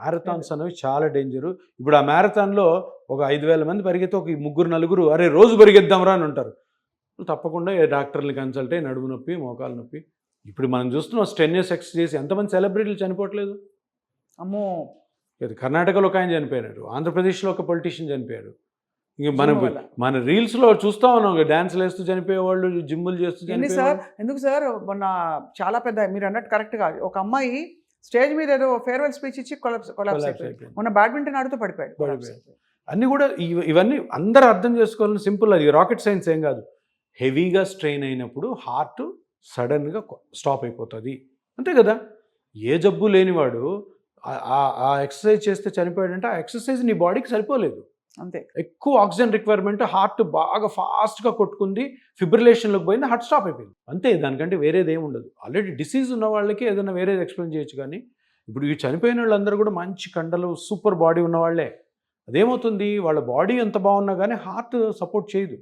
Marathons అనేవి చాలా danger. ఇప్పుడు ఆ మ్యారథాన్లో ఒక 5,000 మంది పరిగెత్తి ఒక 3-4 అరే రోజు పరిగెద్దాంరా అని ఉంటారు. తప్పకుండా ఏ డాక్టర్ని కన్సల్ట్ అయ్యి నడుము నొప్పి, మోకాలు నొప్పి. ఇప్పుడు మనం చూస్తున్నాం స్ట్రెన్యూస్ ఎక్సర్సైజ్ చేసి ఎంతమంది సెలబ్రిటీలు చనిపోవట్లేదు. అమ్మో, కర్ణాటకలో ఒక ఆయన చనిపోయారు, ఆంధ్రప్రదేశ్లో ఒక పొలిటీషియన్ చనిపోయారు. ఇంక వల్ల. మన రీల్స్లో చూస్తా ఉన్నాం, డాన్స్లు వేస్తూ చనిపోయేవాళ్ళు, జిమ్ములు చేస్తూ ఎన్ని సార్ చనిపోయేవాళ్ళు. ఎందుకు సార్ మొన్న చాలా పెద్ద మీరు అన్నట్టు కరెక్ట్గా ఒక అమ్మాయి స్టేజ్ మీద ఏదో ఫేర్వెల్ స్పీచ్ ఇచ్చి కొలాప్స్ Collapse అయిపోయింది. అయిపోయింది. మొన్న బ్యాడ్మింటన్ ఆడుతూ పడిపోయాడు. అన్నీ కూడా ఇవన్నీ అందరూ అర్థం చేసుకోవాలని సింపుల్, అది రాకెట్ సైన్స్ ఏం కాదు. హెవీగా స్ట్రెయిన్ అయినప్పుడు హార్ట్ సడన్గా స్టాప్ అయిపోతుంది, అంతే కదా. ఏ జబ్బు లేనివాడు ఆ ఎక్సర్సైజ్ చేస్తే చనిపోయాడంటే ఆ ఎక్సర్సైజ్ నీ బాడీకి సరిపోలేదు. అంతే, ఎక్కువ ఆక్సిజన్ రిక్వైర్మెంట్, హార్ట్ బాగా ఫాస్ట్గా కొట్టుకుంది, ఫిబ్రిలేషన్లోకి పోయింది, హార్ట్ స్టాప్ అయిపోయింది, అంతే. దానికంటే వేరేది ఏమి ఉండదు. ఆల్రెడీ డిసీజ్ ఉన్న వాళ్ళకి ఏదైనా వేరేది ఎక్స్ప్లెయిన్ చేయొచ్చు, కానీ ఇప్పుడు ఈ చనిపోయిన వాళ్ళందరూ కూడా మంచి కండలు, సూపర్ బాడీ ఉన్నవాళ్లే. అదేమవుతుంది, వాళ్ళ బాడీ ఎంత బాగున్నా కానీ హార్ట్ సపోర్ట్ చేయదు.